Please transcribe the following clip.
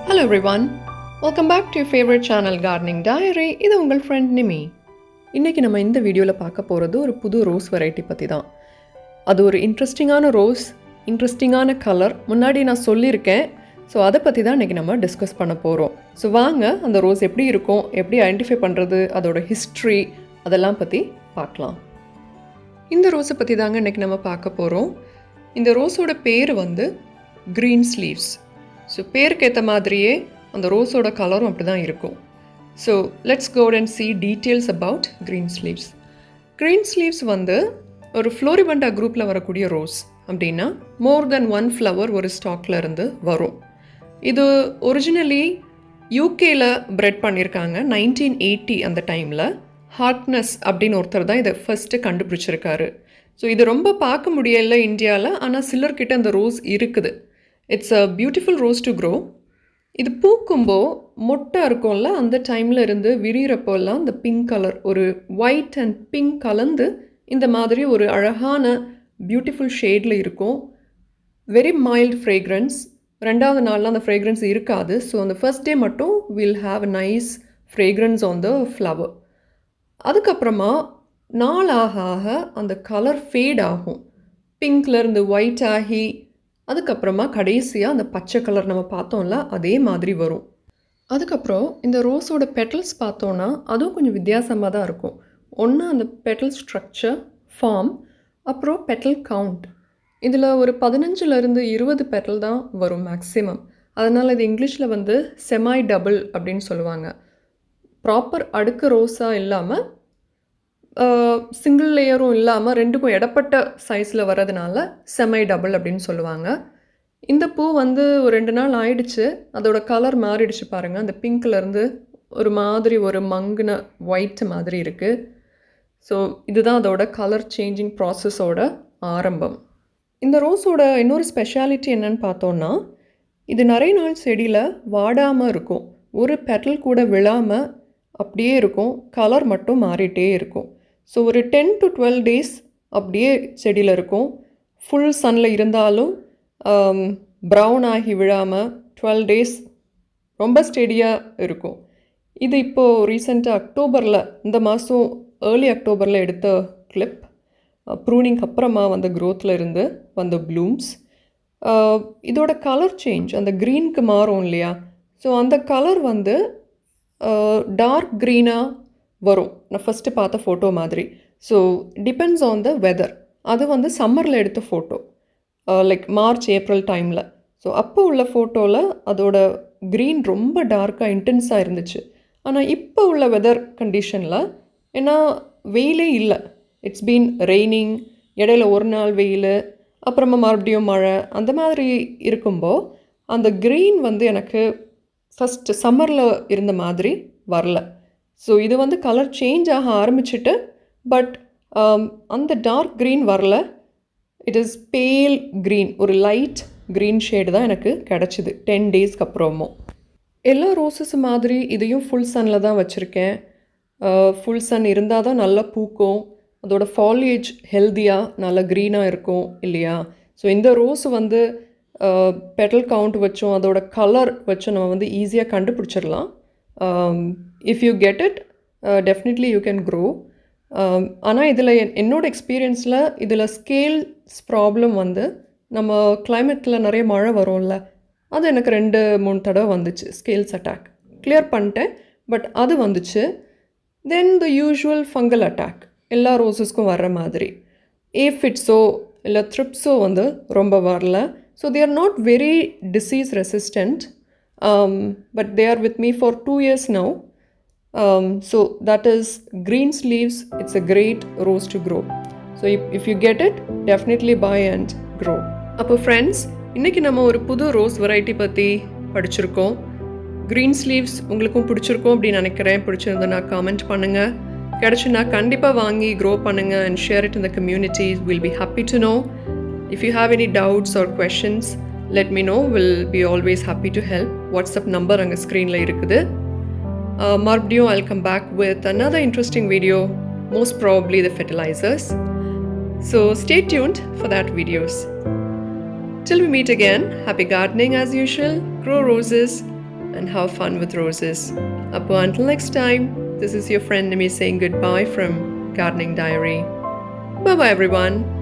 Hello everyone, welcome back to your favorite channel Gardening Diary. இது உங்கள் friend நிமி. இன்னைக்கு நம்ம இந்த வீடியோவில் பார்க்க போகிறது ஒரு புது ரோஸ் வெரைட்டி பற்றி தான். அது ஒரு இன்ட்ரெஸ்டிங்கான ரோஸ், இன்ட்ரெஸ்டிங்கான கலர் முன்னாடி நான் சொல்லியிருக்கேன். ஸோ அதை பற்றி தான் இன்றைக்கி நம்ம டிஸ்கஸ் பண்ண போகிறோம். ஸோ வாங்க அந்த ரோஸ் எப்படி இருக்கும், எப்படி ஐடென்டிஃபை பண்ணுறது, அதோட ஹிஸ்ட்ரி அதெல்லாம் பற்றி பார்க்கலாம். இந்த ரோஸை பற்றி தாங்க இன்றைக்கி நம்ம பார்க்க போகிறோம். இந்த ரோஸோட பேர் வந்து க்ரீன் ஸ்லீவ்ஸ். ஸோ பேருக்கு ஏற்ற மாதிரியே அந்த ரோஸோட கலரும் அப்படி தான் இருக்கும். So let's go and see details about Greensleeves. Greensleeves வந்து ஒரு ஃப்ளோரிபண்டா குரூப்பில் வரக்கூடிய ரோஸ். அப்படின்னா மோர் தென் ஒன் ஃப்ளவர் ஒரு ஸ்டாக்ல இருந்து வரும். இது ஒரிஜினலி யூகேயில் பிரெட் பண்ணியிருக்காங்க 1980 அந்த டைமில். ஹார்ட்னஸ் அப்படின்னு ஒருத்தர் தான் இதை ஃபஸ்ட்டு கண்டுபிடிச்சிருக்காரு. ஸோ இது ரொம்ப பார்க்க முடியலை இந்தியாவில், ஆனால் சிலர்கிட்ட அந்த ரோஸ் இருக்குது. It's a beautiful rose to grow. இது பூக்கும்போ மொட்டை இருக்கும்ல, அந்த டைமில் இருந்து விரிகிறப்போல்லாம் இந்த பிங்க் கலர், ஒரு ஒயிட் அண்ட் பிங்க் கலந்து இந்த மாதிரி ஒரு அழகான பியூட்டிஃபுல் ஷேடில் இருக்கும். Very mild fragrance. ரெண்டாவது நாளில் அந்த ஃப்ரேக்ரன்ஸ் இருக்காது. ஸோ அந்த ஃபர்ஸ்ட் டே மட்டும் will have a nice fragrance on the flower. அதுக்கப்புறமா நாள் ஆக ஆக அந்த கலர் ஃபேட் ஆகும். பிங்க்லேருந்து ஒயிட் ஆகி அதுக்கப்புறமா கடைசியாக அந்த பச்சை கலர் நம்ம பார்த்தோம்ல அதே மாதிரி வரும். அதுக்கப்புறம் இந்த ரோஸோட பெட்டல்ஸ் பார்த்தோன்னா அதுவும் கொஞ்சம் வித்தியாசமாக தான் இருக்கும். ஒன்று அந்த பெட்டல் ஸ்ட்ரக்சர், ஃபார்ம், அப்புறம் பெட்டல் கவுண்ட். இதில் ஒரு 15லேருந்து 20 பெட்டல் தான் வரும் மேக்ஸிமம். அதனால் இது இங்கிலீஷில் வந்து செமாய் டபுள் அப்படின்னு சொல்லுவாங்க. ப்ராப்பர் அடுக்கு ரோஸாக இல்லாமல் சிங்கிள் லேயரும் இல்லாமல் ரெண்டுக்கும் இடப்பட்ட சைஸில் வர்றதுனால செமை டபுள் அப்படின்னு சொல்லுவாங்க. இந்த பூ வந்து ஒரு 2 நாள் ஆயிடுச்சு, அதோட கலர் மாறிடுச்சு பாருங்கள். அந்த பிங்க்லேருந்து ஒரு மாதிரி ஒரு மங்குன ஒயிட் மாதிரி இருக்குது. ஸோ இதுதான் அதோட கலர் சேஞ்சிங் ப்ராசஸோட ஆரம்பம். இந்த ரோஸோட இன்னொரு ஸ்பெஷாலிட்டி என்னன்னு பார்த்தோன்னா, இது நிறைய நாள் செடியில் வாடாமல் இருக்கும். ஒரு பெட்டல் கூட விழாமல் அப்படியே இருக்கும். கலர் மட்டும் மாறிட்டே இருக்கும். ஸோ ஒரு 10 to 12 days அப்படியே செடியில் இருக்கும். ஃபுல் சன்னில் இருந்தாலும் ப்ரௌன் ஆகி விழாமல் 12 days ரொம்ப ஸ்டெடியாக இருக்கும். இது இப்போது ரீசெண்டாக அக்டோபரில், இந்த மாதம் ஏர்லி அக்டோபரில் எடுத்த கிளிப். ப்ரூனிங் அப்புறமா வந்த க்ரோத்தில் இருந்து வந்த ப்ளூம்ஸ். இதோட கலர் சேஞ்ச் அந்த க்ரீனுக்கு மாறும் இல்லையா? ஸோ அந்த கலர் வந்து டார்க் க்ரீனாக வரும். நான் ஃபஸ்ட்டு பார்த்த ஃபோட்டோ மாதிரி. So depends on the weather. அது வந்து சம்மரில் எடுத்த ஃபோட்டோ, லைக் மார்ச் ஏப்ரல் டைமில். ஸோ அப்போ உள்ள ஃபோட்டோவில் அதோட க்ரீன் ரொம்ப டார்க்காக இன்டென்ஸாக இருந்துச்சு. ஆனால் இப்போ உள்ள வெதர் கண்டிஷனில், ஏன்னா வெயிலே இல்லை, இட்ஸ் பீன் ரெய்னிங், இடையில ஒரு நாள் வெயில், அப்புறமா மறுபடியும் மழை, அந்த மாதிரி இருக்கும்போது அந்த க்ரீன் வந்து எனக்கு ஃபஸ்ட்டு சம்மரில் இருந்த மாதிரி வரல. ஸோ இது வந்து கலர் சேஞ்ச் ஆக ஆரம்பிச்சுட்டு, பட் அந்த டார்க் க்ரீன் வரல. இட் இஸ் பேல் க்ரீன், ஒரு லைட் க்ரீன் ஷேடு தான் எனக்கு கிடச்சிது 10 daysக்கு அப்புறமும். எல்லா ரோஸஸ் மாதிரி இதையும் ஃபுல் சன்னில் தான் வச்சுருக்கேன். ஃபுல் சன் இருந்தால் தான் நல்லா பூக்கும், அதோட ஃபாலியேஜ் ஹெல்த்தியாக நல்லா க்ரீனாக இருக்கும் இல்லையா? ஸோ இந்த ரோஸ் வந்து பெட்டல் கவுண்ட் வச்சும் அதோட கலர் வச்சும் நம்ம வந்து ஈஸியாக கண்டுபிடிச்சிடலாம். If you get it definitely you can grow. ஆனால் இதில் என்னோடய எக்ஸ்பீரியன்ஸில் இதில் ஸ்கேல்ஸ் ப்ராப்ளம் வந்து, நம்ம கிளைமேட்டில் நிறைய மழை வரும்ல, அது எனக்கு 2-3 தடவை வந்துச்சு. ஸ்கேல்ஸ் அட்டாக் கிளியர் பண்ணிட்டேன், பட் அது வந்துச்சு. தென் த யூஷுவல் ஃபங்கல் அட்டாக் எல்லா ரோஸஸ்க்கும் வர்ற மாதிரி. ஏஃபிட்ஸோ இல்லை த்ரிப்ஸோ வந்து ரொம்ப வரல. So they are not very disease resistant, but they are with me for 2 years now. So that is green sleeves. It's a great rose to grow. So if you get it, definitely buy and grow. அப்போ friends, இன்றைக்கி நம்ம ஒரு புது rose variety பற்றி படிச்சிருக்கோம். Green sleeves உங்களுக்கும் பிடிச்சிருக்கோம் அப்படின்னு நினைக்கிறேன். பிடிச்சிருந்தா கமெண்ட் பண்ணுங்கள். கிடச்சுன்னா கண்டிப்பாக வாங்கி க்ரோ பண்ணுங்கள் and share it in the community. We'll be happy to know. If you have any doubts or questions, let me know. We'll be always happy to help. WhatsApp number அங்கே ஸ்க்ரீனில் இருக்குது. மறுபடியும் I'll come back with another interesting video, most probably the fertilizers. So stay tuned for that videos. Till we meet again, happy gardening as usual, grow roses, and have fun with roses. Until next time, this is your friend Nimi saying goodbye from Gardening Diary. Bye bye, everyone.